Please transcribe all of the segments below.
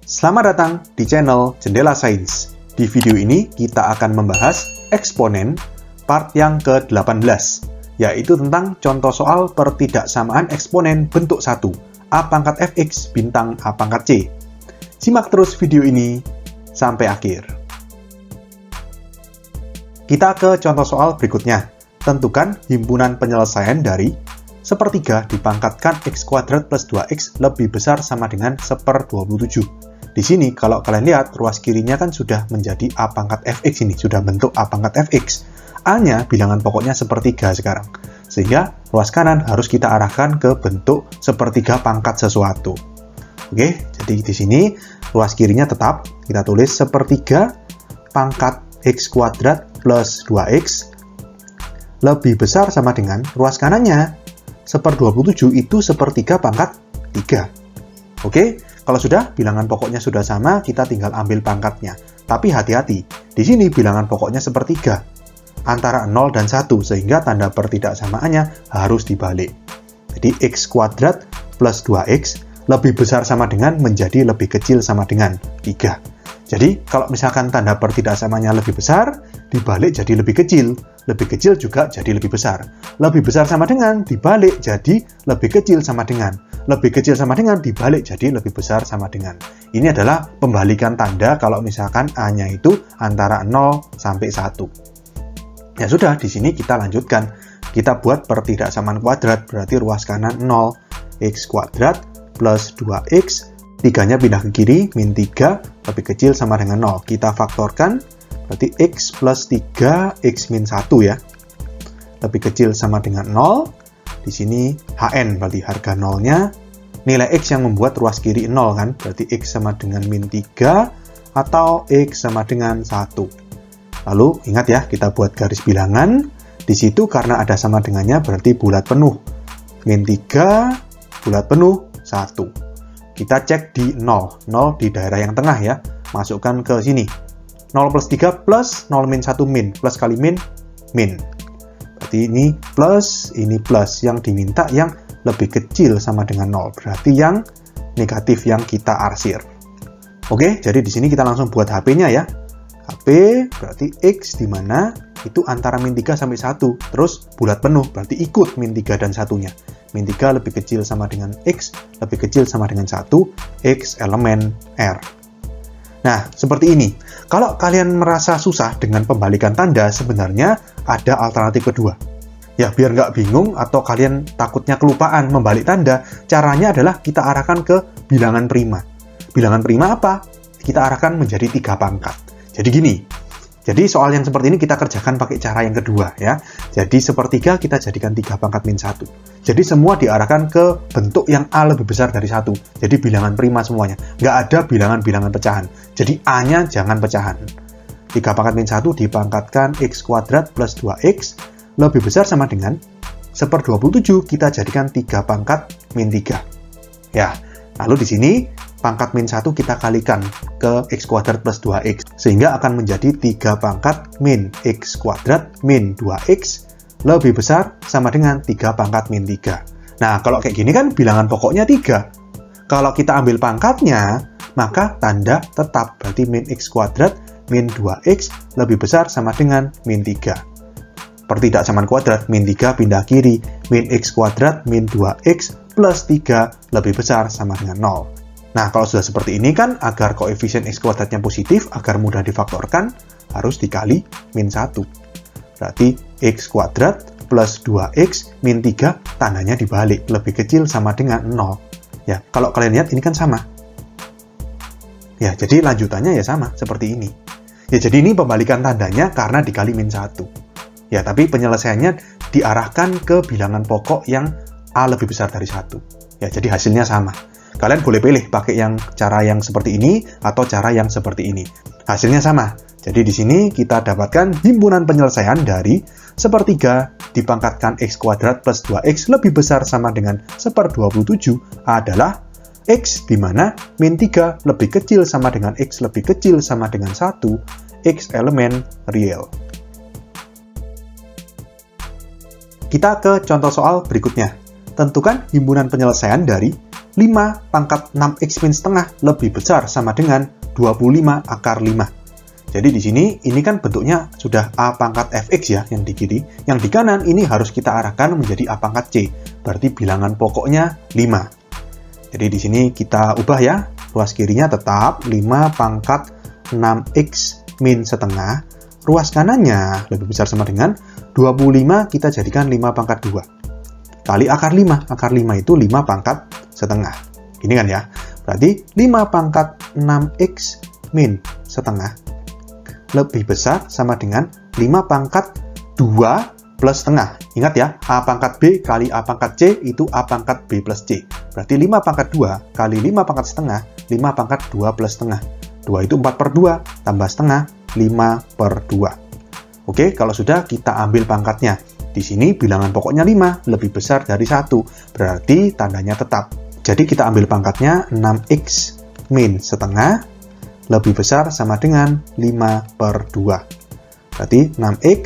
Selamat datang di channel Jendela Sains. Di video ini kita akan membahas eksponen part yang ke-18, yaitu tentang contoh soal pertidaksamaan eksponen bentuk 1, A pangkat fx bintang A pangkat c. Simak terus video ini sampai akhir. Kita ke contoh soal berikutnya. Tentukan himpunan penyelesaian dari sepertiga dipangkatkan x kuadrat plus 2x lebih besar sama dengan 1/27. Di sini kalau kalian lihat ruas kirinya kan sudah menjadi A pangkat fx, ini sudah bentuk A pangkat fx. A-nya bilangan pokoknya sepertiga sekarang. Sehingga ruas kanan harus kita arahkan ke bentuk sepertiga pangkat sesuatu. Oke, jadi di sini ruas kirinya tetap kita tulis sepertiga pangkat x kuadrat plus 2x lebih besar sama dengan ruas kanannya 1/27 itu sepertiga pangkat 3. Oke, kalau sudah bilangan pokoknya sudah sama, kita tinggal ambil pangkatnya. Tapi hati-hati, di sini bilangan pokoknya sepertiga antara 0 dan 1, sehingga tanda pertidaksamaannya harus dibalik. Jadi x kuadrat plus 2x lebih besar sama dengan menjadi lebih kecil sama dengan 3. Jadi kalau misalkan tanda pertidaksamaannya lebih besar, dibalik jadi lebih kecil juga jadi lebih besar. Lebih besar sama dengan dibalik jadi lebih kecil sama dengan. Lebih kecil sama dengan dibalik jadi lebih besar sama dengan. Ini adalah pembalikan tanda kalau misalkan A-nya itu antara 0 sampai 1. Ya sudah, di sini kita lanjutkan. Kita buat pertidaksamaan kuadrat, berarti ruas kanan 0, x kuadrat plus 2x, 3-nya pindah ke kiri, min 3, lebih kecil sama dengan 0. Kita faktorkan, berarti x plus 3, x min 1 ya. Lebih kecil sama dengan 0. Di sini Hn, berarti harga 0-nya. Nilai X yang membuat ruas kiri 0 kan, berarti X sama dengan min 3 atau X sama dengan 1. Lalu ingat ya, kita buat garis bilangan. Di situ karena ada sama dengannya berarti bulat penuh. Min 3, bulat penuh, 1. Kita cek di 0. 0 di daerah yang tengah ya. Masukkan ke sini. 0 plus 3 plus, 0 min 1 min. Plus kali min, min. Berarti ini plus, yang diminta yang lebih kecil sama dengan 0. Berarti yang negatif yang kita arsir. Oke, jadi di sini kita langsung buat HP-nya ya. HP berarti X di mana itu antara min 3 sampai 1. Terus bulat penuh, berarti ikut min 3 dan 1-nya. Min 3 lebih kecil sama dengan X, lebih kecil sama dengan 1, X elemen R. Nah, seperti ini. Kalau kalian merasa susah dengan pembalikan tanda, sebenarnya ada alternatif kedua. Ya, biar nggak bingung atau kalian takutnya kelupaan membalik tanda, caranya adalah kita arahkan ke bilangan prima. Bilangan prima apa? Kita arahkan menjadi 3 pangkat. Jadi gini, jadi soal yang seperti ini kita kerjakan pakai cara yang kedua ya. Jadi sepertiga kita jadikan 3 pangkat min 1. Jadi semua diarahkan ke bentuk yang A lebih besar dari 1. Jadi bilangan prima semuanya. Nggak ada bilangan-bilangan pecahan. Jadi A-nya jangan pecahan. 3 pangkat min 1 dipangkatkan x kuadrat plus 2x lebih besar sama dengan 1/27 kita jadikan 3 pangkat min 3. Ya, lalu di sini pangkat min 1 kita kalikan ke x kuadrat plus 2x. Sehingga akan menjadi 3 pangkat min x kuadrat min 2x lebih besar sama dengan 3 pangkat min 3. Nah, kalau kayak gini kan bilangan pokoknya 3. Kalau kita ambil pangkatnya, maka tanda tetap. Berarti min x kuadrat min 2x lebih besar sama dengan min 3. Pertidaksamaan kuadrat, min 3 pindah kiri, min x kuadrat min 2x plus 3 lebih besar sama dengan 0. Nah, kalau sudah seperti ini kan, agar koefisien x kuadratnya positif, agar mudah difaktorkan, harus dikali min 1. Berarti x kuadrat plus 2x min 3, tandanya dibalik, lebih kecil sama dengan 0. Ya, kalau kalian lihat ini kan sama. Ya, jadi lanjutannya ya sama, seperti ini. Ya, jadi ini pembalikan tandanya karena dikali min 1. Ya, tapi penyelesaiannya diarahkan ke bilangan pokok yang A lebih besar dari 1. Ya, jadi hasilnya sama. Kalian boleh pilih pakai cara yang seperti ini atau cara yang seperti ini. Hasilnya sama. Jadi di sini kita dapatkan himpunan penyelesaian dari sepertiga dipangkatkan x kuadrat plus 2x lebih besar sama dengan 1/27 adalah x di mana min 3 lebih kecil sama dengan x lebih kecil sama dengan 1, x elemen real. Kita ke contoh soal berikutnya. tentukan himpunan penyelesaian dari 5 pangkat 6x min setengah lebih besar sama dengan 25 akar 5. Jadi di sini ini kan bentuknya sudah a pangkat fx ya yang di kiri. Yang di kanan ini harus kita arahkan menjadi a pangkat c. Berarti bilangan pokoknya 5. Jadi di sini kita ubah ya. Ruas kirinya tetap 5 pangkat 6x min setengah. Ruas kanannya lebih besar sama dengan 25 kita jadikan 5 pangkat 2. Kali akar 5. Akar 5 itu 5 pangkat setengah. Gini kan ya. Berarti 5 pangkat 6x min setengah lebih besar sama dengan 5 pangkat 2 plus setengah. Ingat ya, a pangkat b kali a pangkat c itu a pangkat b plus c. Berarti 5 pangkat 2 kali 5 pangkat setengah, 5 pangkat 2 plus setengah. 2 itu 4 per 2, tambah setengah, 5 per 2. Oke, kalau sudah kita ambil pangkatnya. Di sini bilangan pokoknya 5, lebih besar dari 1. Berarti tandanya tetap. Jadi kita ambil pangkatnya 6x min setengah lebih besar sama dengan 5 per 2. Berarti 6x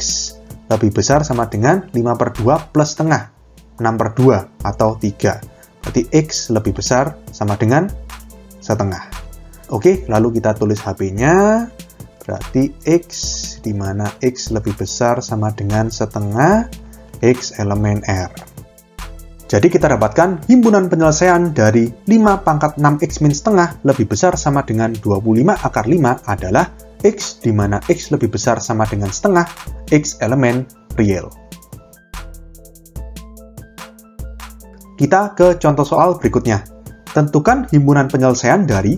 lebih besar sama dengan 5 per 2 plus setengah. 6 per 2 atau 3. Berarti x lebih besar sama dengan setengah. Oke, lalu kita tulis HP-nya. Berarti x, di mana x lebih besar sama dengan setengah x elemen R. Jadi kita dapatkan himpunan penyelesaian dari 5 pangkat 6x min setengah lebih besar sama dengan 25 akar 5 adalah x, di mana x lebih besar sama dengan setengah x elemen real. Kita ke contoh soal berikutnya. Tentukan himpunan penyelesaian dari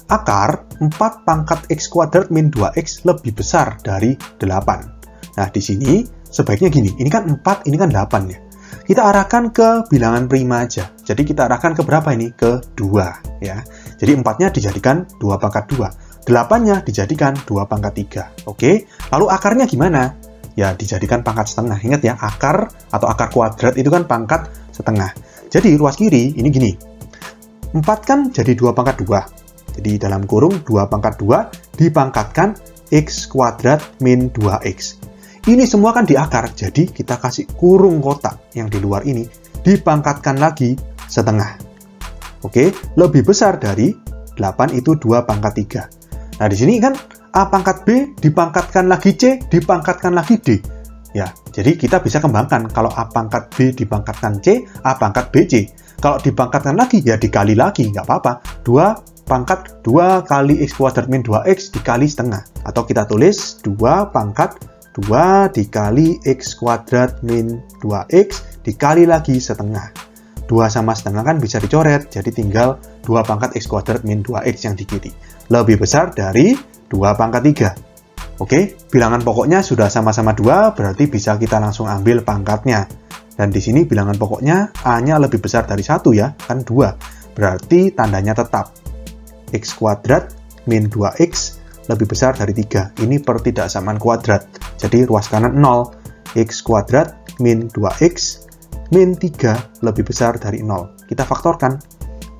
akar 4 pangkat x kuadrat min 2x lebih besar dari 8. Nah, di sini sebaiknya gini. Ini kan 4, ini kan 8 ya. Kita arahkan ke bilangan prima aja. Jadi kita arahkan ke berapa ini? Ke 2 ya. Jadi 4-nya dijadikan 2 pangkat 2. 8-nya dijadikan 2 pangkat 3. Oke. Lalu akarnya gimana? Ya dijadikan pangkat setengah. Ingat ya, akar atau akar kuadrat itu kan pangkat setengah. Jadi ruas kiri ini gini. 4 kan jadi 2 pangkat 2. Jadi dalam kurung 2 pangkat 2 dipangkatkan x kuadrat min 2x. Ini semua kan di akar, jadi kita kasih kurung kotak yang di luar ini, dipangkatkan lagi setengah. Oke, lebih besar dari 8 itu 2 pangkat 3. Nah, di sini kan A pangkat B dipangkatkan lagi C, dipangkatkan lagi D. Ya, jadi kita bisa kembangkan, kalau A pangkat B dipangkatkan C, A pangkat BC. Kalau dipangkatkan lagi, ya dikali lagi, nggak apa-apa. 2 pangkat 2 kali x kuadrat min 2x dikali setengah. Atau kita tulis 2 pangkat 2 dikali x kuadrat min 2x dikali lagi setengah. 2 sama setengah kan bisa dicoret, jadi tinggal 2 pangkat x kuadrat min 2x yang di kiri. Lebih besar dari 2 pangkat 3. Oke, bilangan pokoknya sudah sama-sama 2, berarti bisa kita langsung ambil pangkatnya. Dan di sini bilangan pokoknya A-nya lebih besar dari 1 ya, kan 2. Berarti tandanya tetap. X kuadrat min 2x lebih besar dari 3. Ini pertidaksamaan kuadrat. Jadi ruas kanan 0. X kuadrat min 2x min 3 lebih besar dari 0. Kita faktorkan.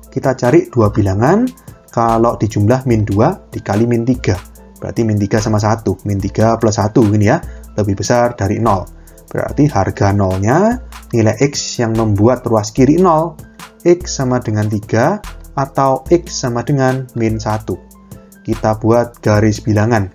Kita cari dua bilangan. Kalau dijumlah min 2 dikali min 3. Berarti min 3 sama 1. Min 3 plus 1 ini ya. Lebih besar dari 0. Berarti harga 0-nya nilai x yang membuat ruas kiri 0. X sama dengan 3 atau x sama dengan min 1. Kita buat garis bilangan.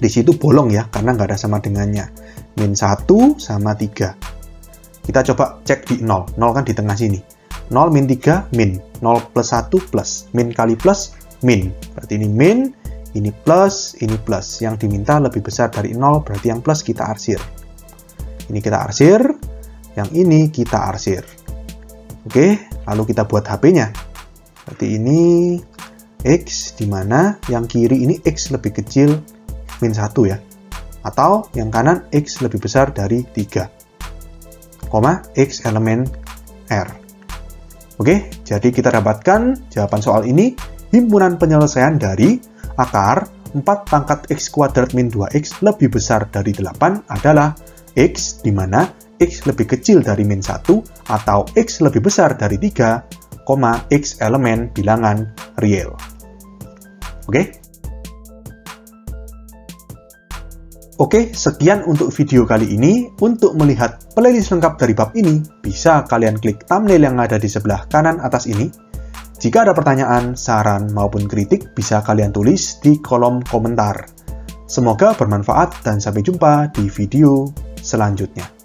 Di situ bolong ya, karena nggak ada sama dengannya. Min 1 sama 3. Kita coba cek di 0. 0 kan di tengah sini. 0 min 3 min. 0 plus 1 plus. Min kali plus min. Berarti ini min, ini plus. Yang diminta lebih besar dari 0, berarti yang plus kita arsir. Ini kita arsir. Yang ini kita arsir. Oke, lalu kita buat HP-nya. Berarti ini x, di mana yang kiri ini x lebih kecil min 1 ya. Atau yang kanan x lebih besar dari 3, x elemen R. Oke, jadi kita dapatkan jawaban soal ini. Himpunan penyelesaian dari akar 4 pangkat x kuadrat min 2x lebih besar dari 8 adalah x, di mana x lebih kecil dari min 1 atau x lebih besar dari 3, x elemen bilangan real. Oke? Oke, sekian untuk video kali ini. Untuk melihat playlist lengkap dari bab ini, bisa kalian klik thumbnail yang ada di sebelah kanan atas ini. Jika ada pertanyaan, saran, maupun kritik, bisa kalian tulis di kolom komentar. Semoga bermanfaat dan sampai jumpa di video selanjutnya.